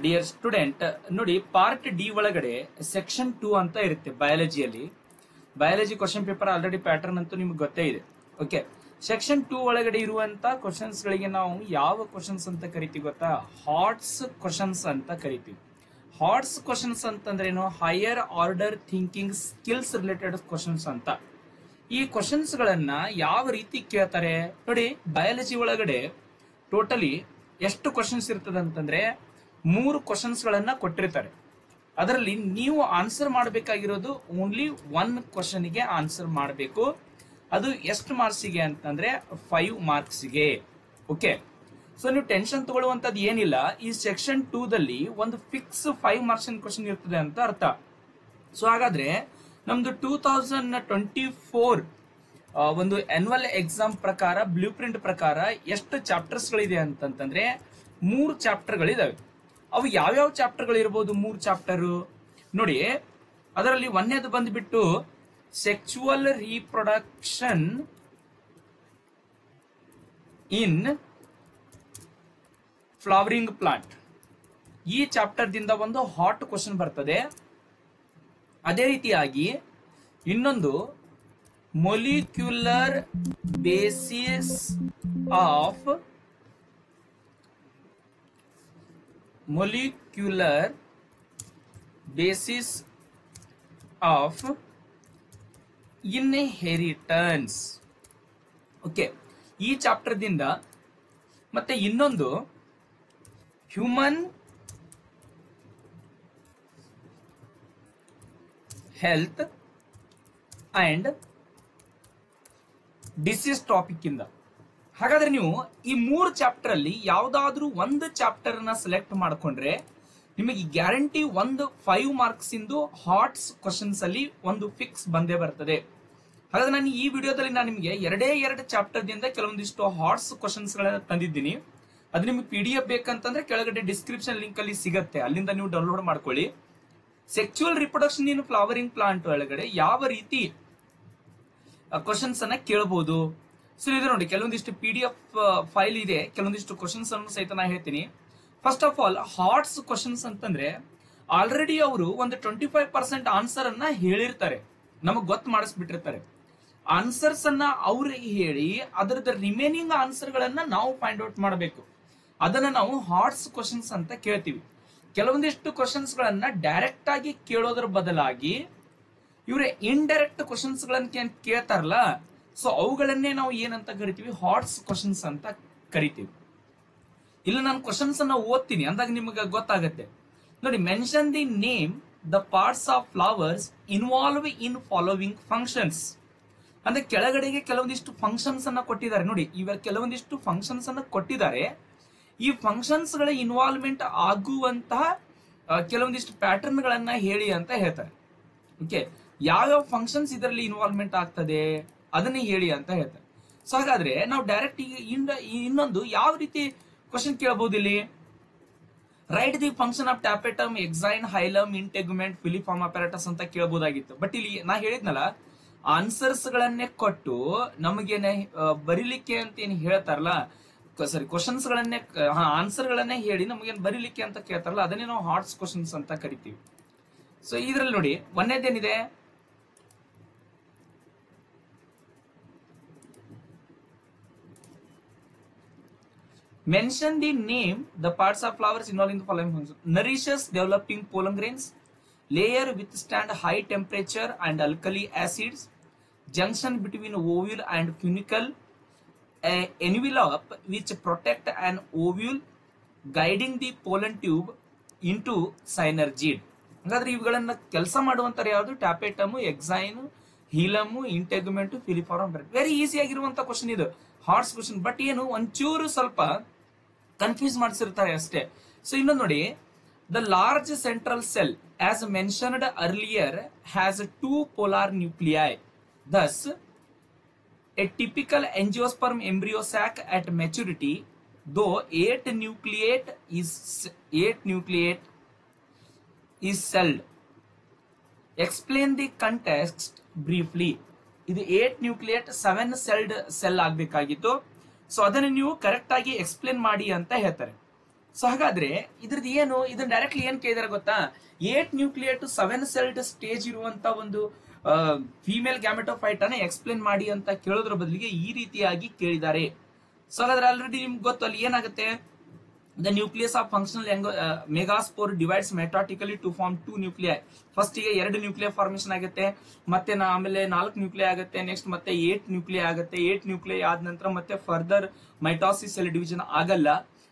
Dear student, ನೋಡಿ part D ಒಳಗಡೆ section 2 ಅಂತ ಇರುತ್ತೆ ಬಯಾಲಜಿಯಲ್ಲಿ. Biology question paper already pattern ಅಂತೂ ನಿಮ್ಗೆ ಗೊತ್ತೇ ಇದೆ. ಓಕೆ, ಸೆಕ್ಷನ್ 2 ಒಳಗಡೆ ಇರುವಂತ ಕ್ವಶನ್ಸ್ ಗಳಿಗೆ ನಾವು ಯಾವ ಕ್ವಶನ್ಸ್ ಅಂತ ಕರಿತೀವಿ ಗೊತ್ತಾ? ಹಾಟ್ಸ್ ಕ್ವಶನ್ಸ್ ಅಂತ ಕರಿತೀವಿ. ಹಾಟ್ಸ್ ಕ್ವಶನ್ಸ್ ಅಂತಂದ್ರೇನು? Higher order thinking skills related questions ಅಂತ. ಈ ಕ್ವಶನ್ಸ್ ಗಳನ್ನ ಯಾವ ರೀತಿ ಕೇಳ್ತಾರೆ ನೋಡಿ. ಬಯಾಲಜಿ ಒಳಗಡೆ ಟೋಟಲಿ ಎಷ್ಟು ಕ್ವಶನ್ಸ್ ಇರ್ತದೆ ಅಂತಂದ್ರೆ 3 ಕ್ವಶನ್ಸ್ ಗಳನ್ನ ಕೊಟ್ಟಿರ್ತಾರೆ. ಅದರಲ್ಲಿ ನೀವು ಆನ್ಸರ್ ಮಾಡಬೇಕಾಗಿರೋದು ಓನ್ಲಿ 1 ಕ್ವಶನ್ಗೆ ಆನ್ಸರ್ ಮಾಡಬೇಕು. ಅದು ಎಷ್ಟು ಮಾರ್ಕ್ಸಿಗೆ ಅಂತಂದ್ರೆ 5 ಮಾರ್ಕ್ಸ್ಗೆ. ಓಕೆ, ಸೊ ನೀವು ಟೆನ್ಷನ್ ತಗೊಳ್ಳುವಂತದ್ದು ಏನಿಲ್ಲ. ಈ ಸೆಕ್ಷನ್ 2 ದಲ್ಲಿ ಒಂದು ಫಿಕ್ಸ್ 5 ಮಾರ್ಕ್ಸ್ ಕ್ವಶನ್ ಇರ್ತದೆ ಅಂತ ಅರ್ಥ. ಸೊ ಹಾಗಾದ್ರೆ ನಮ್ದು 2024 ಒಂದು ಆನ್ಯುವಲ್ ಎಕ್ಸಾಮ್ ಪ್ರಕಾರ ಬ್ಲೂ ಪ್ರಿಂಟ್ ಪ್ರಕಾರ ಎಷ್ಟು ಚಾಪ್ಟರ್ಸ್ ಗಳಿದೆ ಅಂತಂದ್ರೆ 3 ಚಾಪ್ಟರ್ ಗಳಿದಾವೆ. ಅವು ಯಾವ್ಯಾವ ಚಾಪ್ಟರ್ ಗಳಿರ್ಬೋದು? 3 ಚಾಪ್ಟರ್ ನೋಡಿ. ಅದರಲ್ಲಿ ಒಂದೇದು ಬಂದ್ಬಿಟ್ಟು ಸೆಕ್ಚುವಲ್ ರೀಪ್ರೊಡಕ್ಷನ್ ಇನ್ ಫ್ಲವರಿಂಗ್ ಪ್ಲಾಂಟ್. ಈ ಚಾಪ್ಟರ್ ದಿಂದ ಒಂದು ಹಾಟ್ ಕ್ವಶನ್ ಬರ್ತದೆ. ಅದೇ ರೀತಿಯಾಗಿ ಇನ್ನೊಂದು molecular basis of inheritance. Okay, ಈ ಚಾಪ್ಟರ್ ದಿಂದ ಮತ್ತೆ ಇನ್ನೊಂದು human health and disease topic ಇಂದ. ಹಾಗಾದ್ರೆ ನೀವು ಈ 3 ಚಾಪ್ಟರ್ ಅಲ್ಲಿ ಯಾವ್ದಾದ್ರೂ ಒಂದು ಚಾಪ್ಟರ್ ನ ಸೆಲೆಕ್ಟ್ ಮಾಡ್ಕೊಂಡ್ರೆ ನಿಮಗೆ ಗ್ಯಾರಂಟಿ ಒಂದು 5 ಮಾರ್ಕ್ಸ್ ಇಂದು ಹಾಟ್ಸ್ ಕ್ವಶನ್ಸ್ ಅಲ್ಲಿ ಒಂದು ಫಿಕ್ಸ್ ಬಂದೇ ಬರ್ತದೆ. ಹಾಗಾದ್ರೆ ನಾನು ಈ ವಿಡಿಯೋದಲ್ಲಿ ನಾನು ನಿಮಗೆ 2 ಚಾಪ್ಟರ್ ದಿಂದ ಕೆಲವೊಂದಿಷ್ಟು ಹಾಟ್ಸ್ ಕ್ವಶನ್ಸ್ ಗಳನ್ನ ತಂದಿದ್ದೀನಿ. ಅದು ನಿಮ್ಗೆ PDF ಬೇಕಂತಂದ್ರೆ ಕೆಳಗಡೆ ಡಿಸ್ಕ್ರಿಪ್ಷನ್ ಲಿಂಕ್ ಅಲ್ಲಿ ಸಿಗತ್ತೆ, ಅಲ್ಲಿಂದ ನೀವು ಡೌನ್ಲೋಡ್ ಮಾಡ್ಕೊಳ್ಳಿ. ಸೆಕ್ಚುವಲ್ ರಿಪ್ರೊಡಕ್ಷನ್ ಇನ್ ಫ್ಲವರಿಂಗ್ ಪ್ಲಾಂಟ್ ಒಳಗಡೆ ಯಾವ ರೀತಿ ಕ್ವಶನ್ಸ್ ಅನ್ನ ಕೇಳಬಹುದು. ಸೊ ಇದೆ ನೋಡಿ, ಕೆಲವೊಂದಿಷ್ಟು PDF ಫೈಲ್ ಇದೆ, ಕೆಲವೊಂದಿಷ್ಟು ಕ್ವಶನ್ಸ್ ಅನ್ನು ಸಹಿತ ನಾ ಹೇಳ್ತೀನಿ. First of all hots questions ಅಂತಂದ್ರೆ ಆಲ್ರೆಡಿ ಅವರು ಒಂದು 25% ಆನ್ಸರ್ ಅನ್ನ ಹೇಳಿರ್ತಾರೆ, ನಮಗ್ ಗೊತ್ತು ಮಾಡಿಸ್ಬಿಟ್ಟಿರ್ತಾರೆ. ಆನ್ಸರ್ಸ್ ಅನ್ನ ಅವ್ರಿಗೆ ಹೇಳಿ ಅದರದ ರಿಮೈನಿಂಗ್ ಆನ್ಸರ್ ಗಳನ್ನ ನಾವು ಫೈಂಡ್ ಔಟ್ ಮಾಡಬೇಕು. ಅದನ್ನ ನಾವು ಹಾಟ್ಸ್ ಕ್ವಶನ್ಸ್ ಅಂತ ಕೇಳ್ತೀವಿ. ಕೆಲವೊಂದಿಷ್ಟು ಕ್ವಶನ್ಸ್ ಗಳನ್ನ ಡೈರೆಕ್ಟ್ ಆಗಿ ಕೇಳೋದ್ರ ಬದಲಾಗಿ ಇವ್ರೆ ಇಂಡೈರೆಕ್ಟ್ ಕ್ವಶನ್ಸ್ ಗಳನ್ನ ಕೇಳ್ತಾರಲ್ಲ, ಸೊ ಅವುಗಳನ್ನೇ ನಾವು ಏನಂತ ಕರಿತೀವಿ? ಹಾಟ್ಸ್ ಕ್ವಶನ್ಸ್ ಅಂತ ಕರಿತೀವಿ. ಇಲ್ಲ ನಾನು ಕ್ವಶನ್ಸ್ ಅನ್ನ ಓದ್ತೀನಿ ಅಂದಾಗ ನಿಮಗೆ ಗೊತ್ತಾಗತ್ತೆ ನೋಡಿ. Mention the name the parts of flowers involve in following functions. ಅಂದ್ರೆ ಕೆಳಗಡೆಗೆ ಕೆಲವೊಂದಿಷ್ಟು ಫಂಕ್ಷನ್ಸ್ ಅನ್ನ ಕೊಟ್ಟಿದ್ದಾರೆ ನೋಡಿ. ಇವ ಕೆಲವೊಂದಿಷ್ಟು ಫಂಕ್ಷನ್ಸ್ ಅನ್ನ ಕೊಟ್ಟಿದ್ದಾರೆ. ಈ ಫಂಕ್ಷನ್ಸ್ ಗಳ ಇನ್ವಾಲ್ವ್ಮೆಂಟ್ ಆಗುವಂತಹ ಕೆಲವೊಂದಿಷ್ಟು ಪ್ಯಾಟರ್ನ್ ಗಳನ್ನ ಹೇಳಿ ಅಂತ ಹೇಳ್ತಾರೆ. ಓಕೆ, ಯಾವ್ಯಾವ ಫಂಕ್ಷನ್ಸ್ ಇದರಲ್ಲಿ ಇನ್ವಾಲ್ವ್ಮೆಂಟ್ ಆಗ್ತದೆ ಅದನ್ನೇ ಹೇಳಿ ಅಂತ ಹೇಳ್ತಾರೆ. ಸೊ ಹಾಗಾದ್ರೆ ನಾವು ಡೈರೆಕ್ಟ್ ಇನ್ನೊಂದು ಯಾವ ರೀತಿ ಕ್ವಶನ್ ಕೇಳಬಹುದು ಇಲ್ಲಿ? Write the function of tapetum, exine, hilum, integument, filiform apparatus ಅಂತ ಕೇಳಬಹುದಾಗಿತ್ತು. ಬಟ್ ಇಲ್ಲಿ ನಾ ಹೇಳಿದ್ನಲ್ಲ, ಆನ್ಸರ್ಸ್ ಗಳನ್ನೇ ಕೊಟ್ಟು ನಮಗೇನೆ ಬರೀಲಿಕ್ಕೆ ಅಂತ ಏನ್ ಹೇಳ್ತಾರಲ್ಲ, ಸಾರಿ ಕ್ವಶನ್ಸ್ ಗಳನ್ನೇ ಆನ್ಸರ್ ಗಳನ್ನೇ ಹೇಳಿ ನಮಗೇನು ಬರೀಲಿಕ್ಕೆ ಅಂತ ಕೇಳ್ತಾರಲ್ಲ, ಅದನ್ನೇ ನಾವು ಹಾಟ್ಸ್ ಕ್ವಶನ್ಸ್ ಅಂತ ಕರಿತೀವಿ. ಸೊ ಇದ್ರಲ್ಲಿ ನೋಡಿ, ಒಂದೇದೇನಿದೆ? Mention the name, the parts of flowers involved in the following function. Nourishes developing pollen grains. Layer withstand high temperature and alkali acids. Junction between ovule and funicle. Envelope which protect an ovule, guiding the pollen tube into synergid. ಹಾಗಾದ್ರೆ ಇವುಗಳನ್ನ ಕೆಲಸ ಮಾಡುವಂತಾರೆ ಯಾವುದು? ಟ್ಯಾಪೆಟಮ್, exine, ಹೀಲಮ್, integument, ಫಿಲಿಫಾರ್ಮ್. Very easy ಆಗಿರುವಂತ question ಇದು, HOTS question. But ಏನು ಒಂಚೂರು ಸ್ವಲ್ಪ confuse ಮಾಡಿಸಿರ್ತಾರೆ ಅಷ್ಟೇ. ಸೊ ಇನ್ನೊಂದು ನೋಡಿ, the large central cell as mentioned earlier has 2 polar nuclei. Thus, a typical angiosperm embryo sac at maturity, though 8 nucleate is celled. Explain the context briefly. ಇದು 8 nucleate 7 celled cell ಆಗ್ಬೇಕಾಗಿತ್ತು. So ಅದನ್ನ ನೀವು correct ಆಗಿ explain ಮಾಡಿ ಅಂತ ಹೇಳ್ತಾರೆ. So ಹಾಗಾದ್ರೆ ಇದ್ರದ್ದು ಏನು, ಇದನ್ನ ಡೈರೆಕ್ಟ್ಲಿ ಏನ್ ಕೇಳಿದಾರೆ ಗೊತ್ತಾ, 8 ನ್ಯೂಕ್ಲಿಯರ್ ಟು 7 ಸೆಲ್ಡ್ ಸ್ಟೇಜ್ ಇರುವಂತ ಒಂದು ಫೀಮೇಲ್ ಗ್ಯಾಮೆಟೋಫೈಟ್ ಅನ್ನ ಎಕ್ಸ್ಪ್ಲೇನ್ ಮಾಡಿ ಅಂತ ಕೇಳೋದ್ರ ಬದಲಿಗೆ ಈ ರೀತಿಯಾಗಿ ಕೇಳಿದ್ದಾರೆ. ಸೊ ಹಾಗಾದ್ರೆ ಆಲ್ರೆಡಿ ನಿಮ್ಗೆ ಗೊತ್ತು ಅಲ್ಲಿ ಏನಾಗುತ್ತೆ, the nucleus of functional megaspore divides mitotically to form 2 nuclei. First ಗೆ 2 ನ್ಯೂಕ್ಲಿಯರ್ ಫಾರ್ಮೇಶನ್ ಆಗುತ್ತೆ, ಮತ್ತೆ ಆಮೇಲೆ 4 ನ್ಯೂಕ್ಲಿಯೈ ಆಗುತ್ತೆ, ನೆಕ್ಸ್ಟ್ ಮತ್ತೆ 8 ನ್ಯೂಕ್ಲಿಯೈ ಆಗುತ್ತೆ. 8 ನ್ಯೂಕ್ಲಿಯೈ ಆದ ನಂತರ ಮತ್ತೆ ಫರ್ದರ್ ಮೈಟಾಸಿಸ್ ಸೆಲ್ ಡಿವಿಷನ್ ಆಗಲ್ಲ,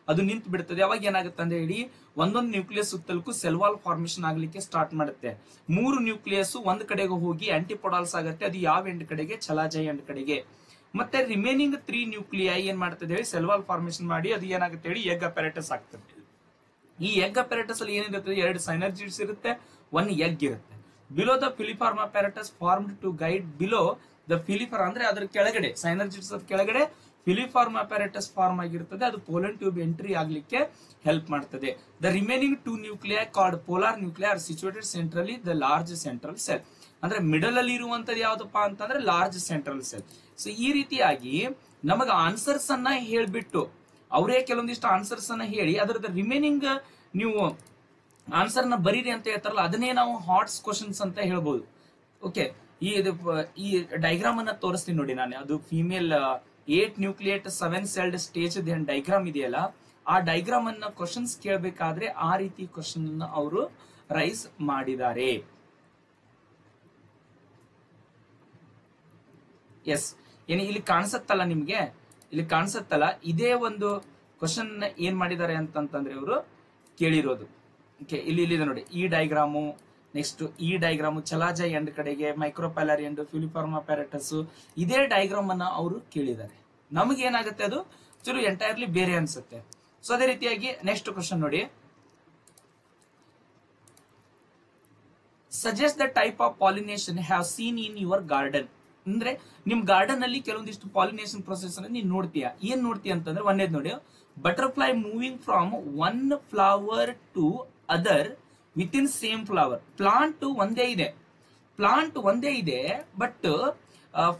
ಅದು ನಿಂತು ಬಿಡ್ತದೆ. ಅವಾಗ ಏನಾಗುತ್ತೆ ಅಂತ ಹೇಳಿ ಒಂದೊಂದು ನ್ಯೂಕ್ಲಿಯಸ್ ಸುತ್ತಲೂ ಸೆಲ್ ವಾಲ್ ಫಾರ್ಮೇಶನ್ ಆಗ್ಲಿಕ್ಕೆ ಸ್ಟಾರ್ಟ್ ಮಾಡುತ್ತೆ. 3 ನ್ಯೂಕ್ಲಿಯಸ್ ಒಂದ್ ಕಡೆಗೆ ಹೋಗಿ ಆಂಟಿಪೋಡಾಲ್ಸ್ ಆಗುತ್ತೆ, ಅದು ಯಾವ ಎಂಡ್ ಕಡೆಗೆ, ಚಲಾಜೈ ಎಂಡ್ ಕಡೆಗೆ. ಮತ್ತೆ ರಿಮೈನಿಂಗ್ 3 ನ್ಯೂಕ್ಲಿಯೈ ಏನ್ ಮಾಡ್ತದೆ ಹೇಳಿ ಸೆಲ್ ವಾಲ್ ಫಾರ್ಮೇಶನ್ ಮಾಡಿ ಅದು ಏನಾಗುತ್ತೆ ಹೇಳಿ ಎಗ್ ಅಪೆರೇಟಸ್ ಆಗ್ತದೆ. ಈ ಎಗ್ ಅಪೆರೇಟಸ್ ಅಲ್ಲಿ ಏನಿರುತ್ತೆ, 2 ಸೈನರ್ಜಿಡ್ಸ್ ಇರುತ್ತೆ, 1 ಎಗ್ ಇರುತ್ತೆ. Below the filiform apparatus formed to guide below the filiform, ಅಂದ್ರೆ ಅದ್ರ ಕೆಳಗಡೆ ಸೈನರ್ಜಿಡ್ಸ್ ಕೆಳಗಡೆ ಫಿಲಿಫಾರ್ಮ್ ಅಪೆರೇಟಸ್ ಫಾರ್ಮ್ ಆಗಿರ್ತದೆ, ಅದು ಪೋಲನ್ ಟ್ಯೂಬ್ ಎಂಟ್ರಿ ಆಗ್ಲಿಕ್ಕೆ ಹೆಲ್ಪ್ ಮಾಡ್ತದೆ. The remaining 2 nuclei called polar nuclei are situated centrally the large central cell. ಅಂದ್ರೆ ಮಿಡಲ್ ಅಲ್ಲಿ ಇರುವಂತದ್ದು ಯಾವ್ದಪ್ಪ ಅಂತಂದ್ರೆ ಲಾರ್ಜ್ ಸೆಂಟ್ರಲ್ ಸೆಲ್. ಸೊ ಈ ರೀತಿಯಾಗಿ ನಮಗ ಆನ್ಸರ್ಸ್ ಅನ್ನ ಹೇಳ್ಬಿಟ್ಟು ಅವರೇ ಕೆಲವೊಂದಿಷ್ಟು ಆನ್ಸರ್ಸ್ ಅನ್ನ ಹೇಳಿ ಅದರದ ರಿಮೈನಿಂಗ್ ನೀವು ಆನ್ಸರ್ ನ ಬರೀರಿ ಅಂತ ಹೇಳ್ತಾರಲ್ಲ, ಅದನ್ನೇ ನಾವು ಹಾಟ್ಸ್ ಕ್ವಶನ್ಸ್ ಅಂತ ಹೇಳ್ಬೋದು. ಓಕೆ, ಈ ಡೈಗ್ರಾಮ್ ಅನ್ನ ತೋರಿಸ್ತೀನಿ ನೋಡಿ ನಾನು. ಅದು female 8 nucleate 7 celled stage diagram ಇದೆಯಲ್ಲ, ಆ ಡೈಗ್ರಾಮ್ ಅನ್ನ ಕ್ವಶನ್ಸ್ ಕೇಳಬೇಕಾದ್ರೆ ಆ ರೀತಿ ಕ್ವಶನ್ ಅವರು ರೈಸ್ ಮಾಡಿದ್ದಾರೆ. ಎಸ್, ಏನ್ ಇಲ್ಲಿ ಕಾಣಿಸತ್ತಲ್ಲ ನಿಮ್ಗೆ, ಇಲ್ಲಿ ಕಾಣಿಸತ್ತಲ್ಲ, ಇದೇ ಒಂದು ಕ್ವಶನ್ ಏನ್ ಮಾಡಿದ್ದಾರೆ ಅಂತಂದ್ರೆ ಇವರು ಕೇಳಿರೋದು. ಓಕೆ, ಇಲ್ಲಿ ಇದೆ ನೋಡಿ ಈ ಡೈಗ್ರಾಮು, ನೆಕ್ಸ್ಟ್ ಈ ಡೈಗ್ರಾಮು ಚಲಾಜೈ ಎಂಡ್ ಕಡೆಗೆ, ಮೈಕ್ರೋಪ್ಯಾಲರಿ ಎಂಡ್, ಫಿಲಿಫಾರ್ಮ್ ಅಪ್ಯಾರಟಸ್, ಇದೇ ಡೈಗ್ರಾಮ್ ಅನ್ನ ಅವರು ಕೇಳಿದ್ದಾರೆ. ನಮಗೆ ಏನಾಗುತ್ತೆ ಅದು ಚಲೋ ಎಂಟೈರ್ಲಿ ಬೇರೆ ಅನ್ಸುತ್ತೆ. ಸೊ ಅದೇ ರೀತಿಯಾಗಿ ನೆಕ್ಸ್ಟ್ ಕ್ವಶನ್ ನೋಡಿ, suggest the type of pollination have seen in your garden. ಅಂದ್ರೆ ನಿಮ್ ಗಾರ್ಡನ್ ಅಲ್ಲಿ ಕೆಲವೊಂದಿಷ್ಟು ಪಾಲಿನೇಷನ್ ಪ್ರೊಸೆಸ್ ಅನ್ನ ನೀನ್ ನೋಡ್ತೀಯ. ಏನ್ ನೋಡ್ತೀಯ ಅಂತಂದ್ರೆ ಒಂದೇದ್ ನೋಡಿ, butterfly moving from 1 flower to other within same flower. Plant ಒಂದೇ ಇದೆ, ಬಟ್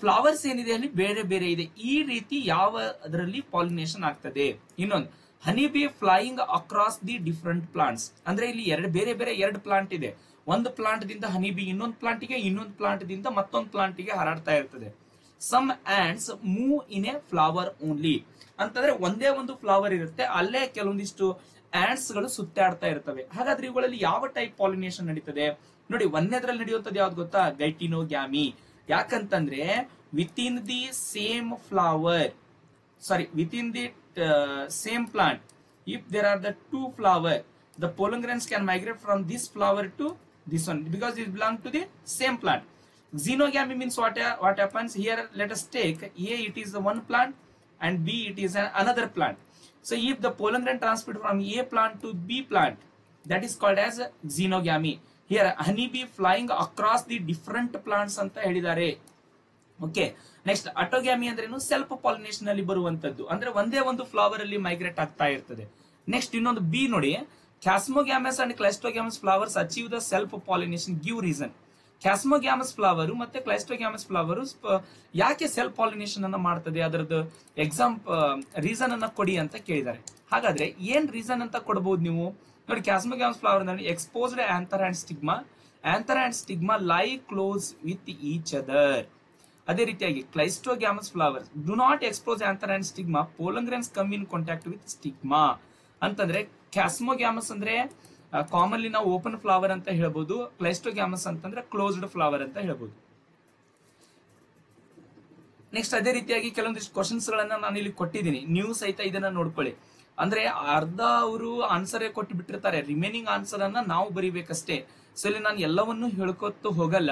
ಫ್ಲವರ್ಸ್ ಏನಿದೆ ಅಲ್ಲಿ ಬೇರೆ ಬೇರೆ ಇದೆ. ಈ ರೀತಿ ಯಾವ ಅದರಲ್ಲಿ ಪಾಲಿನೇಷನ್ ಆಗ್ತದೆ. ಇನ್ನೊಂದು, honey bee flying across the different plants. ಅಂದ್ರೆ ಇಲ್ಲಿ ಬೇರೆ ಬೇರೆ 2 ಪ್ಲಾಂಟ್ ಇದೆ. ಒಂದು ಪ್ಲಾಂಟ್ ದಿಂದ ಹನಿ ಬಿ ಇನ್ನೊಂದು ಪ್ಲಾಂಟ್ಗೆ, ಇನ್ನೊಂದು ಪ್ಲಾಂಟ್ ದಿಂದ ಮತ್ತೊಂದು ಪ್ಲಾಂಟ್ಗೆ ಹಾರಾಡ್ತಾ ಇರ್ತದೆ. Some ants move in a flower only. ಅಂತಂದ್ರೆ ಒಂದೇ ಒಂದು ಫ್ಲವರ್ ಇರುತ್ತೆ, ಅಲ್ಲೇ ಕೆಲವೊಂದಿಷ್ಟು ಆಂಟ್ಸ್ ಗಳು ಸುತ್ತಾಡ್ತಾ ಇರ್ತವೆ. ಹಾಗಾದ್ರೆ ಇವುಗಳಲ್ಲಿ ಯಾವ ಟೈಪ್ ಪಾಲಿನೇಷನ್ ನಡೀತದೆ ನೋಡಿ. ಒಂದೇದ್ರಲ್ಲಿ ನಡೆಯುವಂತದ್ದು ಯಾವ್ದು ಗೊತ್ತಾ, ಗೈಟಿನೋಗ್ಯಾಮಿ. ಯಾಕಂತಂದ್ರೆ within the same flower, within the same plant, if there are the 2 flower, the pollen grains can migrate from this flower to this one because it belongs to the same plant. Xenogamy means what happens here. Let us take A, it is the one plant, and B, it is another plant. So if the pollen grain transferred from A plant to B plant, that is called as xenogamy. Here honey bee flying across the different plants ಅಂತ ಹೇಳಿದ್ದಾರೆ. Okay, next ಅಟೋಗ್ಯಾಮಿ ಅಂದ್ರೇನು, self pollination ಅಲ್ಲಿ ಬರುವಂತದ್ದು, ಅಂದ್ರೆ ಒಂದೇ ಒಂದು flower ಅಲ್ಲಿ migrate ಆಗ್ತಾ ಇರ್ತದೆ. ನೆಕ್ಸ್ಟ್ ಇನ್ನೊಂದು ಬಿ ನೋಡಿ, chasmogamous and cleistogamous flowers achieve the self pollination, give reason. Chasmogamous flower ಮತ್ತೆ ಕ್ಲೈಸ್ಟೋಗ್ಯಾಮಸ್ ಫ್ಲವರ್ ಯಾಕೆ ಸೆಲ್ಫ್ ಪಾಲಿನೇಷನ್ ಅನ್ನ ಮಾಡ್ತದೆ, ಅದರದ್ದು ರೀಸನ್ ಅನ್ನ ಕೊಡಿ ಅಂತ ಕೇಳಿದ್ದಾರೆ. ಹಾಗಾದ್ರೆ ಏನ್ ರೀಸನ್ ಅಂತ ಕೊಡಬಹುದು ನೀವು ನೋಡಿ. ಕ್ಯಾಸ್ಮೋಗ್ಯಾಮಸ್ ಫ್ಲವರ್ ಅಂದ್ರೆ exposed anther and stigma lie close with each other. ಅದೇ ರೀತಿಯಾಗಿ cleistogamous flowers do not expose anther and stigma, pollen grains come in contact with stigma. ಅಂತಂದ್ರೆ ಕ್ಯಾಸ್ಮೋಗ್ಯಾಮಸ್ ಅಂದ್ರೆ ಕಾಮನ್ಲಿ ನಾವು ಓಪನ್ ಫ್ಲವರ್ ಅಂತ ಹೇಳ್ಬೋದು, ಕ್ಲೈಸ್ಟೋಗ್ಯಾಮಸ್ ಅಂತಂದ್ರೆ ಕ್ಲೋಸ್ಡ್ ಫ್ಲವರ್ ಅಂತ ಹೇಳ್ಬೋದು. ನೆಕ್ಸ್ಟ್ ಅದೇ ರೀತಿಯಾಗಿ ಕೆಲವೊಂದಿಷ್ಟು ಕ್ವಶನ್ಸ್ ಗಳನ್ನ ನಾನು ಇಲ್ಲಿ ಕೊಟ್ಟಿದ್ದೀನಿ, ನೀವು ಸಹಿತ ಇದನ್ನ ನೋಡ್ಕೊಳ್ಳಿ. ಅಂದ್ರೆ ಅರ್ಧ ಅವರು ಆನ್ಸರ್ ಕೊಟ್ಟು ಬಿಟ್ಟಿರ್ತಾರೆ, ರಿಮೈನಿಂಗ್ ಆನ್ಸರ್ ಅನ್ನ ನಾವು ಬರಿಬೇಕಷ್ಟೇ. ಸೊ ಇಲ್ಲಿ ನಾನು ಎಲ್ಲವನ್ನೂ ಹೇಳ್ಕೊತ್ತು ಹೋಗಲ್ಲ.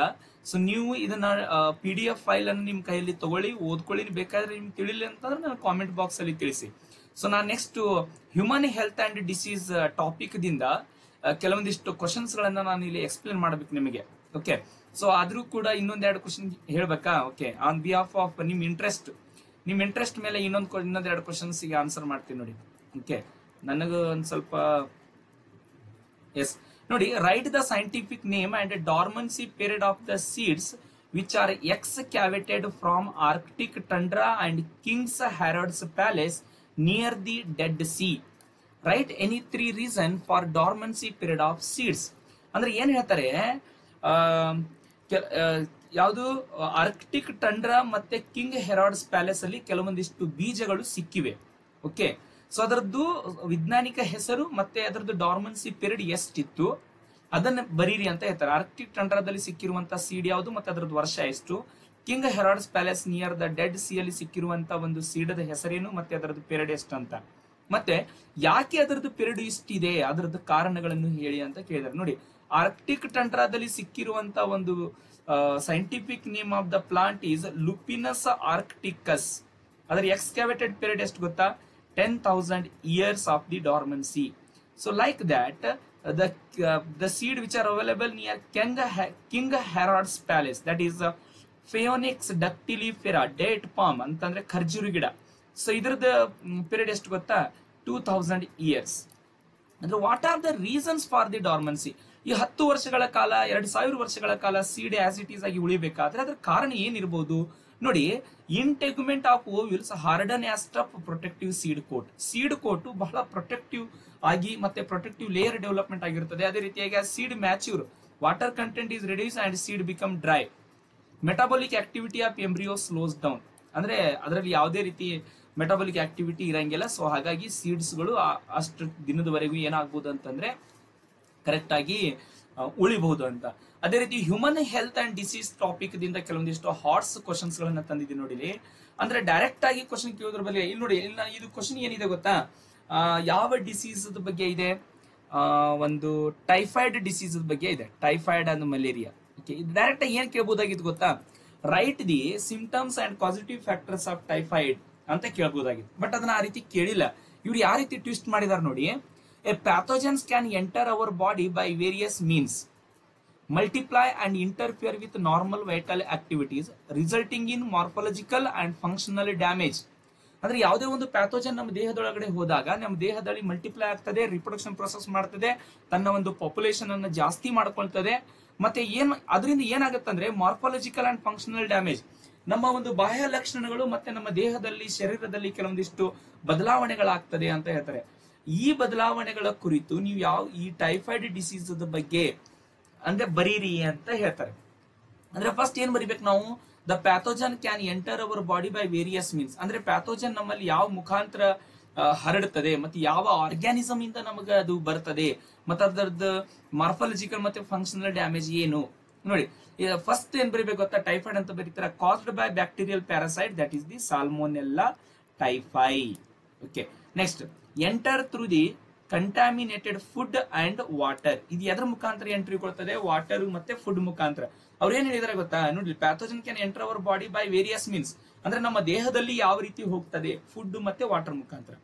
ಸೊ ನೀವು ಇದನ್ನ PDF ಫೈಲ್ ಅನ್ನು ನಿಮ್ ಕೈಯಲ್ಲಿ ತಗೊಳ್ಳಿ, ಓದ್ಕೊಳ್ಳಿ. ಬೇಕಾದ್ರೆ ನಿಮ್ಗೆ ತಿಳಿಲಿ ಅಂತಂದ್ರೆ ನಾನು ಕಾಮೆಂಟ್ ಬಾಕ್ಸ್ ಅಲ್ಲಿ ತಿಳಿಸಿ. ಸೊ ನಾನು next human health and disease topic ದಿಂದ ಕೆಲವೊಂದಿಷ್ಟು ಕ್ವಶನ್ಸ್ ಗಳನ್ನ ನಾನು ಇಲ್ಲಿ ಎಕ್ಸ್ಪ್ಲೇನ್ ಮಾಡಬೇಕು ನಿಮಗೆ. ಓಕೆ, ಸೊ ಆದ್ರೂ ಕೂಡ ಇನ್ನೊಂದೆರಡು ಕ್ವಶನ್ ಹೇಳ್ಬೇಕಾ. ಓಕೆ, ಆನ್ ಬಿಹಾಫ್ ಆಫ್ ನಿಮ್ ಇಂಟ್ರೆಸ್ಟ್ ಮೇಲೆ ಇನ್ನೊಂದೆರಡು ಕ್ವಶನ್ಸ್ ಗೆ ಆನ್ಸರ್ ಮಾಡ್ತೀನಿ ನೋಡಿ. ಓಕೆ, ನನಗೂ ಒಂದ್ ಸ್ವಲ್ಪ ಎಸ್ ನೋಡಿ, write the scientific name and dormancy period of the seeds which are excavated from Arctic tundra and King's Herod's palace near the Dead Sea. Write any 3 reason for dormancy period of seeds. ಅಂದ್ರೆ ಏನ್ ಹೇಳ್ತಾರೆ, ಯಾವುದು Arctic tundra ಮತ್ತೆ King Herod's palace ಅಲ್ಲಿ ಕೆಲವೊಂದಿಷ್ಟು ಬೀಜಗಳು ಸಿಕ್ಕಿವೆ. Okay, so ಅದರದ್ದು ವೈಜ್ಞಾನಿಕ ಹೆಸರು ಮತ್ತೆ ಅದರದ್ದು ಡಾರ್ಮೆನ್ಸಿ ಪೀರಿಯಡ್ ಎಷ್ಟಿತ್ತು ಅದನ್ನ ಬರೀರಿ ಅಂತ ಹೇಳ್ತಾರೆ. ಆರ್ಕ್ಟಿಕ್ ಟಂಡ್ರಾದಲ್ಲಿ ಸಿಕ್ಕಿರುವಂತ ಸೀಡ್ ಯಾವುದು ಮತ್ತೆ ಅದರದ್ದು ವರ್ಷ ಎಷ್ಟು, King Herod's palace near the Dead Sea ಅಲ್ಲಿ ಸಿಕ್ಕಿರುವಂತ ಒಂದು ಸೀಡದ ಹೆಸರೇನು ಮತ್ತೆ ಅದರದ್ದು ಪೀರಿಯಡ್ ಎಷ್ಟು ಅಂತ, ಮತ್ತೆ ಯಾಕೆ ಅದರದ್ದು ಪೀರಿಯಡ್ ಇಷ್ಟಿದೆ ಅದರದ್ದು ಕಾರಣಗಳನ್ನು ಹೇಳಿ ಅಂತ ಕೇಳಿದಾರೆ. ನೋಡಿ, ಆರ್ಕ್ಟಿಕ್ ಟಂಡ್ರಾದಲ್ಲಿ ಸಿಕ್ಕಿರುವಂತ ಒಂದು scientific name of the plant is Lupinus arcticus. ಅದರ ಎಕ್ಸ್ಕ್ಯಾವೇಟೆಡ್ ಪೀರಿಯಡ್ ಎಷ್ಟು ಗೊತ್ತಾ, 10,000 years of the dormancy. So like that, the seed which are available near King Herod's palace, that is Phoenix dactylifera, date palm ಅಂತಂದ್ರೆ ಖರ್ಜೂರು ಗಿಡ. So ಇದರದ period ಎಷ್ಟು ಗೊತ್ತಾ, 2000 years. ಅಂದ್ರೆ what are the reasons for the dormancy? ಈ 10 ವರ್ಷಗಳ ಕಾಲ 2000 ವರ್ಷಗಳ ಕಾಲ ಸೀಡ್ ಆಸ್ ಇಟ್ ಈಸ್ ಆಗಿ ಉಳಿಬೇಕಾದ್ರೆ ಅದರ ಕಾರಣ ಏನಿರಬಹುದು ನೋಡಿ. Integument of ovules harden as tough protective seed coat. Seed coat ಬಹಳ ಪ್ರೊಟೆಕ್ಟಿವ್ ಆಗಿ ಮತ್ತೆ ಪ್ರೊಟೆಕ್ಟಿವ್ ಲೇಯರ್ ಡೆವಲಪ್ಮೆಂಟ್ ಆಗಿರುತ್ತದೆ. ಅದೇ ರೀತಿಯಾಗಿ seed mature, water content is reduce and seed become dry. Metabolic activity of embryo slows down. ಅಂದ್ರೆ ಅದರಲ್ಲಿ ಯಾವುದೇ ರೀತಿ ಮೆಟಾಬಾಲಿಕ್ ಆಕ್ಟಿವಿಟಿ ಇರಂಗಿಲ್ಲ. ಸೊ ಹಾಗಾಗಿ ಸೀಡ್ಸ್ ಗಳು ಅಷ್ಟು ದಿನದವರೆಗೂ ಏನಾಗಬಹುದು ಅಂತಂದ್ರೆ ಕರೆಕ್ಟ್ ಆಗಿ ಉಳಿಬಹುದು ಅಂತ. ಅದೇ ರೀತಿ human health and disease topic ದಿಂದ ಕೆಲವೊಂದಿಷ್ಟು ಹಾಟ್ಸ್ ಕ್ವಶನ್ಸ್ ಗಳನ್ನ ತಂದಿದ್ದೀನಿ ನೋಡಿ. ಅಂದ್ರೆ ಡೈರೆಕ್ಟ್ ಆಗಿ ಕ್ವಶನ್ ಕೇಳೋದ್ರ ಬಗ್ಗೆ ಇಲ್ಲಿ ನೋಡಿ, ಇದು ಕ್ವಶನ್ ಏನಿದೆ ಗೊತ್ತಾ, ಯಾವ ಡಿಸೀಸ್ ಬಗ್ಗೆ ಇದೆ, ಒಂದು ಟೈಫಾಯ್ಡ್ ಡಿಸೀಸ್ ಬಗ್ಗೆ ಇದೆ, ಟೈಫಾಯ್ಡ್ ಅಂಡ್ ಮಲೇರಿಯಾ. ಓಕೆ, ಇದು ಡೈರೆಕ್ಟ್ ಆಗಿ ಏನ್ ಕೇಳಬಹುದಾಗಿತ್ತು ಗೊತ್ತಾ, right the symptoms and positive factors of typhoid ಅಂತ ಕೇಳಬಹುದಾಗಿತ್ತು. ಬಟ್ ಅದನ್ನ ಆ ರೀತಿ ಕೇಳಿಲ್ಲ. ಇವ್ರು ಯಾವ ರೀತಿ ಟ್ವಿಸ್ಟ್ ಮಾಡಿದಾರೆ ನೋಡಿ, A pathogens can enter our body by various means, multiply and interfere with normal vital activities resulting in morphological and functional damage. ಅಂದ್ರೆ ಯಾವುದೇ ಒಂದು ಪ್ಯಾಥೋಜನ್ ನಮ್ಮ ದೇಹದೊಳಗಡೆ ಹೋದಾಗ ನಮ್ಮ ದೇಹದಲ್ಲಿ ಮಲ್ಟಿಪ್ಲೈ ಆಗ್ತದೆ, ರಿಪ್ರೊಡಕ್ಷನ್ ಪ್ರೊಸೆಸ್ ಮಾಡ್ತದೆ, ತನ್ನ ಒಂದು ಪಾಪ್ಯುಲೇಷನ್ ಅನ್ನು ಜಾಸ್ತಿ ಮಾಡ್ಕೊಳ್ತದೆ. ಮತ್ತೆ ಅದರಿಂದ ಏನಾಗುತ್ತಂದ್ರೆ ಮಾರ್ಫಾಲಜಿಕಲ್ ಅಂಡ್ ಫಂಕ್ಷನಲ್ ಡ್ಯಾಮೇಜ್, ನಮ್ಮ ಒಂದು ಬಾಹ್ಯ ಲಕ್ಷಣಗಳು ಮತ್ತೆ ನಮ್ಮ ದೇಹದಲ್ಲಿ ಶರೀರದಲ್ಲಿ ಕೆಲವೊಂದಿಷ್ಟು ಬದಲಾವಣೆಗಳಾಗ್ತದೆ ಅಂತ ಹೇಳ್ತಾರೆ. ಈ ಬದಲಾವಣೆಗಳ ಕುರಿತು ನೀವು ಈ ಟೈಫಾಯ್ಡ್ ಡಿಸೀಸ್ ಬಗ್ಗೆ ಅಂದ್ರೆ ಬರೀರಿ ಅಂತ ಹೇಳ್ತಾರೆ. ಅಂದ್ರೆ ಫಸ್ಟ್ ಏನ್ ಬರಿಬೇಕು ನಾವು, the pathogen can enter our body by various means. ಅಂದ್ರೆ ಪ್ಯಾಥೋಜನ್ ನಮ್ಮಲ್ಲಿ ಯಾವ ಮುಖಾಂತರ ಹರಡುತ್ತದೆ ಮತ್ತೆ ಯಾವ ಆರ್ಗ್ಯಾನಿಸಮ್ ಇಂದ ನಮಗ ಅದು ಬರ್ತದೆ ಮತ್ತೆ ಅದರದ್ದು ಮಾರ್ಫಾಲಜಿಕಲ್ ಮತ್ತೆ ಫಂಕ್ಷನಲ್ ಡ್ಯಾಮೇಜ್ ಏನು ನೋಡಿ. ಫಸ್ಟ್ ಏನ್ ಬರಿಬೇಕು ಗೊತ್ತಾ, ಟೈಫಾಯ್ಡ್ ಅಂತ ಬರೀತಾರೆ, caused by bacterial parasite that is the Salmonella typhi. Okay, next enter through the contaminated food and water. ಇದು ಎದ್ರ ಮುಖಾಂತರ ಎಂಟ್ರಿ ಕೊಡ್ತದೆ, ವಾಟರ್ ಮತ್ತೆ ಫುಡ್ ಮುಖಾಂತರ. ಅವ್ರು ಏನ್ ಹೇಳಿದಾರೆ ಗೊತ್ತಾ, ನೋಡಿ, pathogen can enter our body by various means, ಅಂದ್ರೆ ನಮ್ಮ ದೇಹದಲ್ಲಿ ಯಾವ ರೀತಿ ಹೋಗ್ತದೆ, ಫುಡ್ ಮತ್ತೆ ವಾಟರ್ ಮುಖಾಂತರ.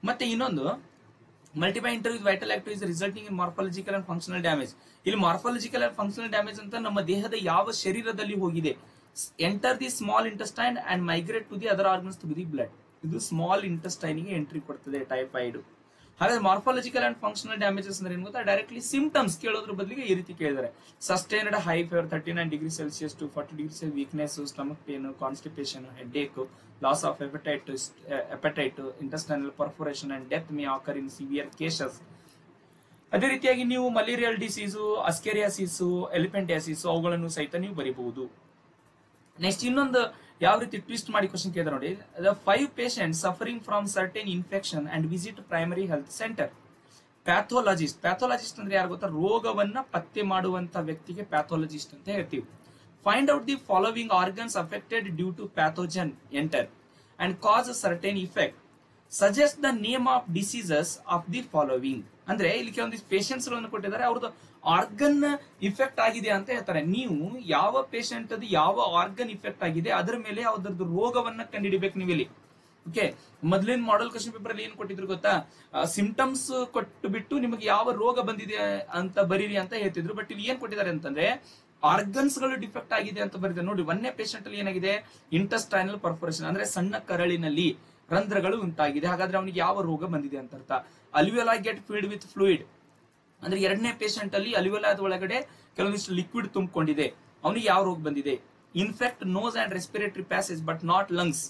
ಮತ್ತೆ ಇನ್ನೊಂದು multiply interfere with vital activities resulting in morphological and functional damage. ಇಲ್ಲಿ ಮಾರ್ಫಾಲಜಿಕಲ್ ಅಂಡ್ ಫಂಕ್ಷನಲ್ ಡ್ಯಾಮೇಜ್ ಅಂತ ನಮ್ಮ ದೇಹದ ಯಾವ ಶರೀರದಲ್ಲಿ ಹೋಗಿದೆ. Enter the small intestine and migrate to the other organs to the blood. ಇದು ಸ್ಮಾಲ್ ಇಂಟೆಸ್ಟೈನ್ ಗೆ ಎಂಟ್ರಿ ಕೊಡ್ತದೆ ಟೈಫಾಯ್ಡ್. ಹಾಗಾದ್ರೆ ಮಾರ್ಫಾಲಜಿಕಲ್ ಅಂಡ್ ಫಂಕ್ಷನಲ್ ಡ್ಯಾಮೇಜಸ್ ಅಂದ್ರೆ ಏನು ಗೊತ್ತಾ, ಡೈರೆಕ್ಟ್ಲಿ ಸಿಂಪ್ಟಮ್ಸ್ ಕೇಳೋದ್ರ ಬದಲಿಗೆ ಈ ರೀತಿ ಕೇಳಿದ್ದಾರೆ. Sustained high fever 39 degree Celsius to 40 degree Celsius, weakness, stomach pain, constipation, headache, loss of appetite, intestinal perforation and death may occur in severe cases. ಅದೇ ರೀತಿಯಾಗಿ ನೀವು ಮಲೇರಿಯಲ್ ಡಿಸೀಸು, ಅಸ್ಕೇರಿಯಾಸಿಸ್, ಎಲಿಫೆಂಟಿಯಾಸಿಸ್ ಅವುಗಳನ್ನು ಸಹಿತ ನೀವು ಬರೀಬಹುದು. ನೆಕ್ಸ್ಟ್ ಇನ್ನೊಂದು ಯಾವ ರೀತಿ ಟ್ವಿಸ್ಟ್ ಮಾಡಿ ಕ್ವಶನ್ ಕೇಳಿದ್ರೆ ನೋಡಿ, the 5 patients suffering from certain infection and visit primary health centre. Pathologist ಅಂದ್ರೆ ಯಾರು ಗೊತ್ತಾ, ರೋಗವನ್ನ ಪತ್ತೆ ಮಾಡುವಂತ ವ್ಯಕ್ತಿಗೆ ಪ್ಯಾಥೋಲಜಿಸ್ಟ್ ಅಂತ ಹೇಳ್ತೀವಿ. Find out the following organs affected due to pathogen enter and cause certain effect, suggest the name of diseases of the following. ಅಂದ್ರೆ ಇಲ್ಲಿ ಕೆಲವೊಂದಿಷ್ಟು ಪೇಷಂಟ್ಸ್ ಗಳನ್ನು ಕೊಟ್ಟಿದ್ದಾರೆ, ಅವ್ರದ್ದು ಆರ್ಗನ್ ಇಫೆಕ್ಟ್ ಆಗಿದೆ ಅಂತ ಹೇಳ್ತಾರೆ. ನೀವು ಯಾವ ಪೇಷಂಟ್ ಅದು ಯಾವ ಆರ್ಗನ್ ಇಫೆಕ್ಟ್ ಆಗಿದೆ ಅದರ ಮೇಲೆ ಅದರದ್ದು ರೋಗವನ್ನ ಕಂಡುಹಿಡಿಬೇಕು ನೀವು ಇಲ್ಲಿ. ಓಕೆ, ಮೊದಲಿನ ಮಾಡೆಲ್ ಕ್ವಶನ್ ಪೇಪರ್ ಅಲ್ಲಿ ಏನ್ ಕೊಟ್ಟಿದ್ರು ಗೊತ್ತಾ, ಸಿಂಪ್ಟಮ್ಸ್ ಕೊಟ್ಟು ಬಿಟ್ಟು ನಿಮಗೆ ಯಾವ ರೋಗ ಬಂದಿದೆ ಅಂತ ಬರೀರಿ ಅಂತ ಹೇಳ್ತಿದ್ರು. ಬಟ್ ಇಲ್ಲಿ ಏನ್ ಕೊಟ್ಟಿದ್ದಾರೆ ಅಂತಂದ್ರೆ ಆರ್ಗನ್ಸ್ ಗಳು ಡಿಫೆಕ್ಟ್ ಆಗಿದೆ ಅಂತ ಬರೀತಾರೆ. ನೋಡಿ, 1ನೇ ಪೇಷಂಟ್ ಅಲ್ಲಿ ಏನಾಗಿದೆ, ಇಂಟೆಸ್ಟೈನಲ್ ಪರ್ಫೋರೇಷನ್ ಅಂದ್ರೆ ಸಣ್ಣ ಕರಳಿನಲ್ಲಿ ರಂಧ್ರಗಳು ಉಂಟಾಗಿದೆ. ಹಾಗಾದ್ರೆ ಅವನಿಗೆ ಯಾವ ರೋಗ ಬಂದಿದೆ ಅಂತ ಅರ್ಥ. ಅಲ್ವಿಯೋಲಾ ಗೆಟ್ ಫಿಲ್ಡ್ ವಿತ್ ಫ್ಲೂಯಿಡ್ ಅಂದ್ರೆ 2ನೇ ಪೇಷಂಟ್ ಅಲ್ಲಿ ಅಲ್ವಿಯೋಲಾದ ಒಳಗಡೆ ಕೆಲವೊಂದಿಷ್ಟು ಲಿಕ್ವಿಡ್ ತುಂಬಿಕೊಂಡಿದೆ, ಅವನಿಗೆ ಯಾವ ರೋಗ ಬಂದಿದೆ. Infect nose and respiratory passage but not lungs.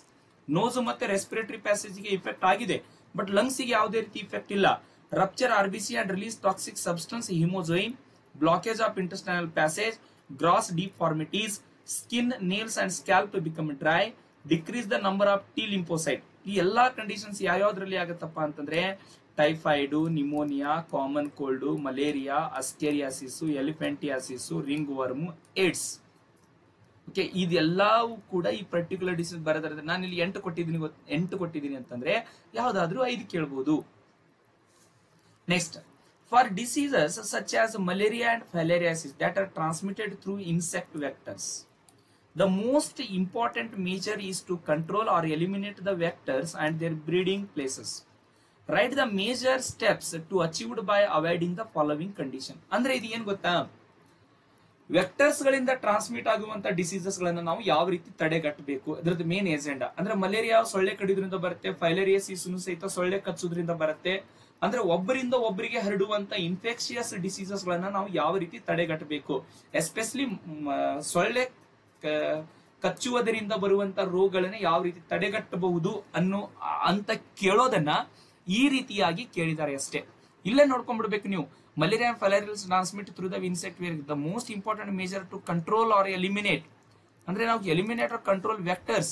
Nose ಮತ್ತೆ ರೆಸ್ಪಿರೇಟರಿ ಪ್ಯಾಸೇಜ್ ಗೆ ಇಫೆಕ್ಟ್ ಆಗಿದೆ ಬಟ್ ಲಂಗ್ಸ್ ಗೆ ಯಾವುದೇ ರೀತಿ ಇಫೆಕ್ಟ್ ಇಲ್ಲ. Rupture RBC and release toxic substance haemozoin, blockage of intestinal passage, gross deformities, skin, nails and scalp become dry, decrease the number of T lymphocyte. ಈ ಎಲ್ಲಾ conditions ಯಾವ್ಯಾವ್ದ್ರಲ್ಲಿ ಆಗತ್ತಪ್ಪ ಅಂತಂದ್ರೆ typhoid, pneumonia, common cold, malaria, ascariasis, elephantiasis, ringworm, AIDS. Okay, ಇದೆಲ್ಲವೂ ಕೂಡ ಈ particular disease ಬರೋದ್ರಿಂದ ನಾನು ಇಲ್ಲಿ 8 ಕೊಟ್ಟಿದ್ದೀನಿ ಅಂತಂದ್ರೆ ಯಾವ್ದಾದ್ರೂ 5 ಕೇಳಬಹುದು. Next, for diseases such as malaria and filariasis that are transmitted through insect vectors, the most important measure is to control or eliminate the vectors and their breeding places. Write the major steps to achieved by avoiding the following condition. ಅಂದ್ರೆ ಇದು ಏನ್ ಗೊತ್ತಾ, vectors ಗಳಿಂದ transmit ಆಗುವಂತ diseases ಗಳನ್ನ ನಾವು ಯಾವ ರೀತಿ ತಡೆಗಟ್ಟಬೇಕು, ಅದ್ರದ್ದು ಮೇನ್ ಏಜೆಂಡಾ. ಅಂದ್ರೆ ಮಲೇರಿಯಾ ಸೊಳ್ಳೆ ಕಡಿದ್ರಿಂದ ಬರುತ್ತೆ, ಫೈಲೇರಿಯಾಸಿಸ್ ಸಹಿತ ಸೊಳ್ಳೆ ಕಚ್ಚೋದ್ರಿಂದ ಬರುತ್ತೆ. ಅಂದ್ರೆ ಒಬ್ಬರಿಂದ ಒಬ್ಬರಿಗೆ ಹರಡುವಂತ ಇನ್ಫೆಕ್ಷಿಯಸ್ ಡಿಸೀಸಸ್ ಗಳನ್ನ ನಾವು ಯಾವ ರೀತಿ ತಡೆಗಟ್ಟಬೇಕು, ಎಸ್ಪೆಷಲಿ ಸೊಳ್ಳೆ ಕಚ್ಚುವುದರಿಂದ ಬರುವಂತ ರೋಗಗಳನ್ನ ಯಾವ ರೀತಿ ತಡೆಗಟ್ಟಬಹುದು ಅಂತ ಕೇಳೋದನ್ನ ಈ ರೀತಿಯಾಗಿ ಕೇಳಿದ್ದಾರೆ ಅಷ್ಟೇ. ಇಲ್ಲೇ ನೋಡ್ಕೊಂಡ್ಬಿಡ್ಬೇಕು ನೀವು. Malaria and filariasis transmit through the insect where. The most important major to control or eliminate, ಅಂದ್ರೆ ನಾವು eliminate or control vectors.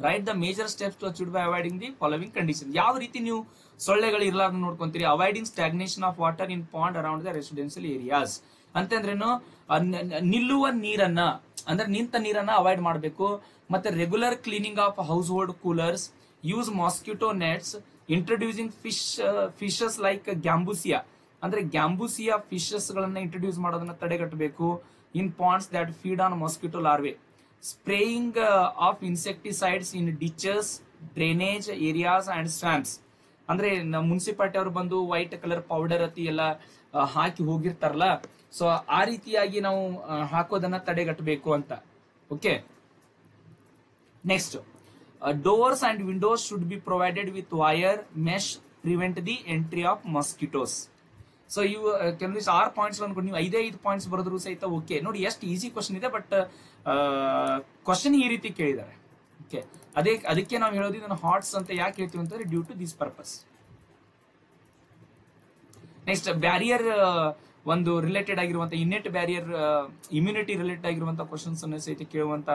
Write the major steps to achieve by avoiding the following condition. ಯಾವ ರೀತಿ ನೀವು ಸೊಳ್ಳೆಗಳು ಇರ್ಲಾರ್ದು ನೋಡ್ಕೊಂತೀರಿ? Avoiding stagnation of water in pond around the residential areas. ಅಂತಂದ್ರೇನು, ನಿಲ್ಲುವ ನೀರನ್ನ, ಅಂದ್ರೆ ನಿಂತ ನೀರನ್ನ ಅವಾಯ್ಡ್ ಮಾಡಬೇಕು. ಮತ್ತೆ regular cleaning of household coolers, use mosquito nets, introducing fishes like Gambusia, ಅಂದ್ರೆ ಗ್ಯಾಂಬೂಸಿಯಾ ಫಿಶಸ್ ಗಳನ್ನ ಇಂಟ್ರೊಡ್ಯೂಸ್ ಮಾಡೋದನ್ನ ತಡೆಗಟ್ಟಬೇಕು. In ponds that feed on mosquito larvae, spraying of insecticides in ditches, drainage areas and swamps. ಅಂದ್ರೆ municipality ಅವರು ಬಂದು white colour powder ಅತಿ ಎಲ್ಲ ಹಾಕಿ ಹೋಗಿರ್ತಾರಲ್ಲ, so ಆ ರೀತಿಯಾಗಿ ನಾವು ಹಾಕೋದನ್ನ ತಡೆಗಟ್ಟಬೇಕು ಅಂತ. Okay, next, doors and windows should be provided with wire mesh, prevent the entry of mosquitoes. So ಇವು ಕೆಲವೊಂದಿಷ್ಟು 6 ಪಾಯಿಂಟ್ಸ್ ಅನ್ಕೊಂಡು ನೀವು 5 ಪಾಯಿಂಟ್ಸ್ ಬರೆದ್ರು ಸಹಿತ ಓಕೆ. ನೋಡಿ ಎಷ್ಟು ಈಸಿ ಕ್ವಶನ್ ಇದೆ, ಬಟ್ ಕ್ವಶನ್ ಈ ರೀತಿ ಕೇಳಿದ್ದಾರೆ. ಓಕೆ, ಅದಕ್ಕೆ ನಾವು ಹೇಳೋದು ಇದನ್ನು ಹಾಟ್ಸ್ ಅಂತ ಯಾಕೆ ಹೇಳ್ತೀವಿ ಅಂತಂದ್ರೆ due to this purpose. Next, barrier ಒಂದು ರಿಲೇಟೆಡ್ ಆಗಿರುವಂತ ಇನ್ನೆಟ್ ಬ್ಯಾರಿಯರ್, ಇಮ್ಯುನಿಟಿ ರಿಲೇಟೆಡ್ ಆಗಿರುವಂತ ಕ್ವಶನ್ಸ್ ಅನ್ನು ಸಹಿತ ಕೇಳುವಂತ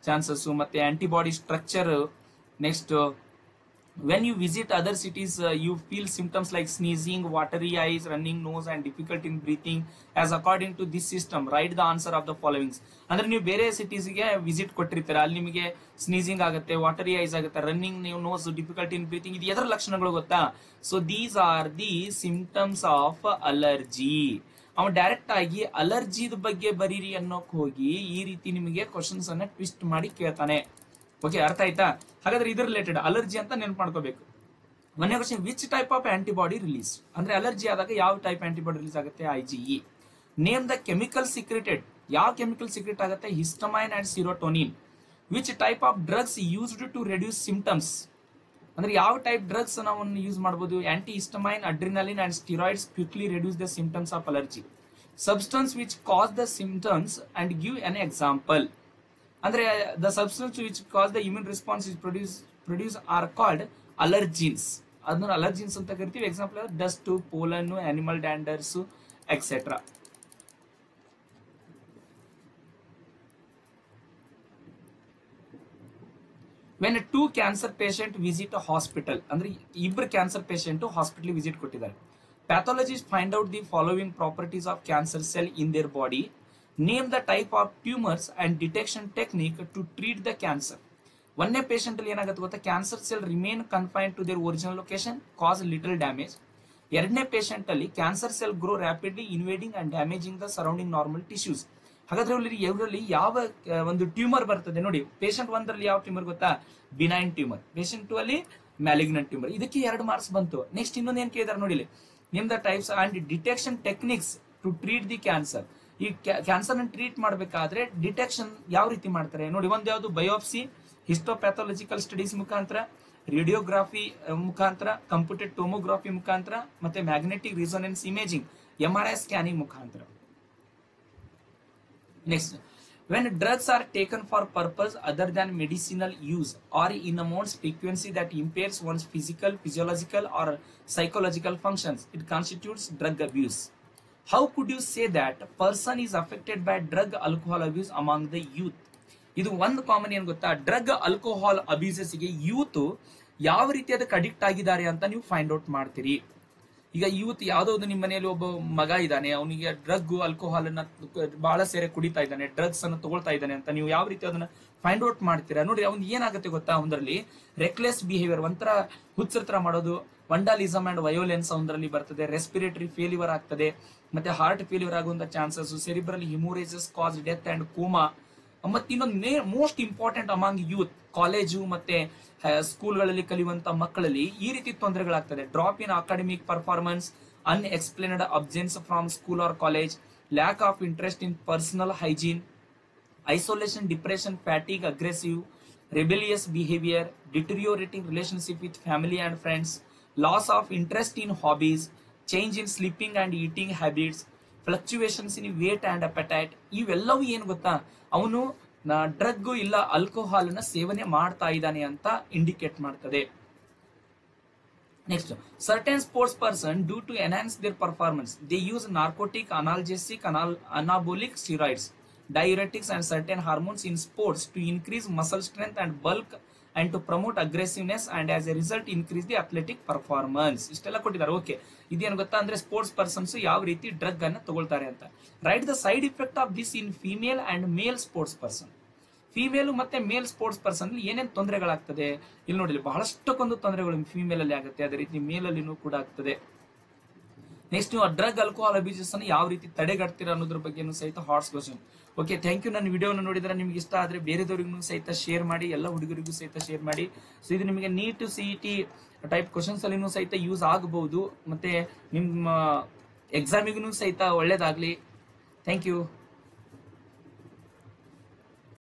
ಚಾನ್ಸಸ್. ಮತ್ತೆ antibody structure. Next, when you visit other cities, you feel symptoms like sneezing, watery eyes, running nose and difficulty in breathing. As according to this system, write the answer of the followings. ಅಂದ್ರೆ ನೀವು ಬೇರೆ cities ಗೆ visit ಕೊಟ್ಟಿರ್ತೀರ, ಅಲ್ಲಿ ನಿಮಗೆ sneezing ಆಗುತ್ತೆ, watery eyes ಆಗುತ್ತೆ, running nose, difficulty in breathing. ಇದು ಎದರ ಲಕ್ಷಣಗಳು ಗೊತ್ತಾ? So these are the symptoms of allergy. ಅವ ಡೈರೆಕ್ಟ್ ಆಗಿ ಅಲರ್ಜಿದ ಬಗ್ಗೆ ಬರೀರಿ ಅನ್ನೋಕ್ ಹೋಗಿ ಈ ರೀತಿ ನಿಮಗೆ ಕ್ವಶನ್ಸ್ ಅನ್ನ ಟ್ವಿಸ್ಟ್ ಮಾಡಿ ಕೇಳ್ತಾನೆ. ಓಕೆ, ಅರ್ಥ ಆಯ್ತಾ? ಹಾಗಾದ್ರೆ ಇದ್ರ ರಿಲೇಟೆಡ್ ಅಲರ್ಜಿ ಅಂತ ನೆನ್ಪು ಮಾಡ್ಕೋಬೇಕು. ಮೊನ್ನೆ question, which type of antibody release, ಅಂದ್ರೆ ಅಲರ್ಜಿ ಆದಾಗ ಯಾವ ಟೈಪ್ ಆಂಟಿಬಾಡಿ ರಿಲೀಸ್ ಆಗುತ್ತೆ? IgE. Name the chemical secreted, ಯಾವ ಕೆಮಿಕಲ್ ಸೀಕ್ರೆಟ್ ಆಗುತ್ತೆ? Histamine and serotonin. Which type of drugs used to reduce symptoms, ಅಂದ್ರೆ ಯಾವ ಟೈಪ್ ಡ್ರಗ್ಸ್ ನಾವು ಯೂಸ್ ಮಾಡಬಹುದು? Antihistamine, adrenaline and steroids quickly reduce the symptoms of allergy. Substance which cause the symptoms and give an example. ಅಂದ್ರೆ the substance which cause the immune response is produce are called allergens. ಅದನ್ನ allergens ಅಂತ ಕರಿತೀವಿ. Example dust, pollen, animal danders etcetera. When 2 cancer patient visit a hospital, ಅಂದ್ರೆ ಇಬ್ಬರು cancer patient hospital visit ಕೊಟ್ಟಿದ್ದಾರೆ. Pathologist find out the following properties of cancer cell in their body. Name the type of tumors and detection technique to treat the cancer. ಒಂದನೇ patient ಅಲ್ಲಿ ಏನಾಗುತ್ತೆ ಗೊತ್ತಾ? Cancer cell remain confined to their original location, cause little damage. ಎರಡನೇ patient ಅಲ್ಲಿ cancer cell grow rapidly, invading and damaging the surrounding normal tissues. ಹಾಗಾದ್ರೆ ಇವರಲ್ಲಿ ಯಾವ ಒಂದು ಟ್ಯೂಮರ್ ಬರ್ತದೆ ನೋಡಿ? ಪೇಷಂಟ್ 1 ರಲ್ಲಿ ಯಾವ ಟ್ಯೂಮರ್ ಗೊತ್ತಾ? Benign tumour. ಪೇಷಂಟ್ 2 ಅಲ್ಲಿ ಮ್ಯಾಲಿಗ್ನೆಂಟ್ ಟ್ಯೂಮರ್. ಇದಕ್ಕೆ 2 ಮಾರ್ಕ್ಸ್ ಬಂತು. ನೆಕ್ಸ್ಟ್ ಇನ್ನೊಂದು ಏನ್ ಕೇಳಿದಾರೆ ನೋಡಿ, name the types and detection techniques to treat the cancer. ಈ ಕ್ಯಾನ್ಸರ್ ಅನ್ನು ಟ್ರೀಟ್ ಮಾಡಬೇಕಾದ್ರೆ ಡಿಟೆಕ್ಷನ್ ಯಾವ ರೀತಿ ಮಾಡ್ತಾರೆ ನೋಡಿ? ಒಂದು ಯಾವುದು? ಬಯೋಪ್ಸಿ, ಹಿಸ್ಟೋಪ್ಯಾಥಾಲಜಿಕಲ್ ಸ್ಟಡೀಸ್ ಮುಖಾಂತರ, ರೇಡಿಯೋಗ್ರಫಿ ಮುಖಾಂತರ, ಕಂಪ್ಯೂಟೆಡ್ ಟೋಮೋಗ್ರಫಿ ಮುಖಾಂತರ, ಮತ್ತೆ magnetic resonance imaging MRI scanning ಮುಖಾಂತರ. Next, when drugs are taken for purpose other than medicinal use or in amounts frequency that impairs one's physical, physiological or psychological functions, it constitutes drug abuse. How could you say that person is affected by drug alcohol abuse among the youth? ಇದು ಒಂದು common ಏನ್ ಗೊತ್ತಾ, drug alcohol ಅಬ್ಯೂಸಸ್ಗೆ youth ಯಾವ ರೀತಿ ಅದಕ್ಕೆ addict ಆಗಿದ್ದಾರೆ ಅಂತ ನೀವು ಫೈಂಡ್ ಔಟ್ ಮಾಡ್ತೀರಿ. ಈಗ ಯೂತ್ ಯಾವ್ದೋ ಒಂದು ನಿಮ್ಮ ಮನೆಯಲ್ಲಿ ಒಬ್ಬ ಮಗ ಇದ್ದಾನೆ, ಅವನಿಗೆ ಡ್ರಗ್ ಆಲ್ಕೋಹಾಲ್ ಅನ್ನ ಬಹಳ ಸೇರೆ ಕುಡಿತಾ ಇದ್ದಾನೆ, ಡ್ರಗ್ಸ್ ಅನ್ನು ತಗೊಳ್ತಾ ಇದ್ದಾನೆ ಅಂತ ನೀವು ಯಾವ ರೀತಿ ಅದನ್ನ ಫೈಂಡ್ ಔಟ್ ಮಾಡ್ತೀರಾ ನೋಡಿ. ಅವ್ನ್ ಏನಾಗುತ್ತೆ ಗೊತ್ತಾ, ಒಂದರಲ್ಲಿ ರೆಕ್ಲೆಸ್ ಬಿಹೇವಿಯರ್, ಒಂಥರ ಹುಚ್ಚರ ಮಾಡೋದು, ವಂಡಾಲಿಸಮ್ ಅಂಡ್ ವಯೋಲೆನ್ಸ್ ಒಂದರಲ್ಲಿ ಬರ್ತದೆ, ರೆಸ್ಪಿರೇಟರಿ ಫೇಲ್ಯೂರ್ ಆಗ್ತದೆ, ಮತ್ತೆ ಹಾರ್ಟ್ ಫೇಲ್ಯೂರ್ ಆಗುವಂತ chances, cerebral haemorrhages cause death and coma. ಮತ್ತೆ ಇನ್ನೊಂದು most important among youth, college ಮತ್ತೆ ಸ್ಕೂಲ್ಗಳಲ್ಲಿ ಕಲಿಯುವಂತ ಮಕ್ಕಳಲ್ಲಿ ಈ ರೀತಿ ತೊಂದರೆಗಳಾಗ್ತದೆ. Drop in academic performance, unexplained absence from school or college, lack of interest in personal hygiene, isolation, depression, fatigue, aggressive, rebellious behavior, deteriorating relationship with family and friends, loss of interest in hobbies, change in sleeping and eating habits, fluctuations in weight and appetite. ಇವೆಲ್ಲವೂ ಏನು ಗೊತ್ತಾ, ಅವನು drug ಇಲ್ಲ alcohol ನ ಸೇವನೆ ಮಾಡ್ತಾ ಇದ್ದಾನೆ ಅಂತ ಇಂಡಿಕೇಟ್ ಮಾಡ್ತದೆ. Next, certain sports person due to enhance their performance they use narcotic, analgesic, anabolic steroids, diuretics and certain hormones in sports to increase muscle strength and bulk and to promote aggressiveness and as a result increase the athletic performance. ಇಷ್ಟೆಲ್ಲ ಕೊಟ್ಟಿದ್ದಾರೆ. Okay, ಇದೇನು ಗೊತ್ತಾ ಅಂದ್ರೆ sports persons ಯಾವ ರೀತಿ drug ಅನ್ನ ತಗೊಳ್ತಾರೆ ಅಂತ. Write the side effect of this in female and male sports person. Female ಮತ್ತೆ ಮೇಲ್ ಸ್ಪೋರ್ಟ್ಸ್ ಪರ್ಸನ್ ಏನೇನು ತೊಂದರೆಗಳಾಗ್ತದೆ ಇಲ್ಲಿ ನೋಡಿ, ಬಹಳಷ್ಟಕ್ಕೊಂದು ತೊಂದರೆಗಳು ಫಿಮೇಲ್ ಅಲ್ಲಿ ಆಗುತ್ತೆ, ಅದೇ ರೀತಿ ಮೇಲ್ ಅಲ್ಲಿನೂ ಕೂಡ ಆಗ್ತದೆ. ನೆಕ್ಸ್ಟ್, ನೀವು ಡ್ರಗ್ ಆಲ್ಕೋಹಾಲ್ ಅಬ್ಯೂಸಸ್ ಅನ್ನು ಯಾವ ರೀತಿ ತಡೆಗಟ್ತೀರಾ ಅನ್ನೋದ್ರ ಬಗ್ಗೆ ಸಹಿತ hots question. Okay, thank you. ನನ್ನ ವಿಡಿಯೋನ ನೋಡಿದ್ರೆ ನಿಮ್ಗೆ ಇಷ್ಟ ಆದ್ರೆ ಬೇರೆದವರಿಗೂ ಸಹಿತ ಶೇರ್ ಮಾಡಿ, ಎಲ್ಲ ಹುಡುಗರಿಗೂ ಸಹಿತ ಶೇರ್ ಮಾಡಿ. ಸೊ ಇದು ನಿಮಗೆ ನೀಟ್ CET ಟೈಪ್ ಕ್ವಶನ್ಸ್ ಅಲ್ಲಿನೂ ಸಹಿತ ಯೂಸ್ ಆಗಬಹುದು, ಮತ್ತೆ ನಿಮ್ಮ ಎಕ್ಸಾಮಿಗೂ ಸಹಿತ ಒಳ್ಳೇದಾಗ್ಲಿ. Thank you.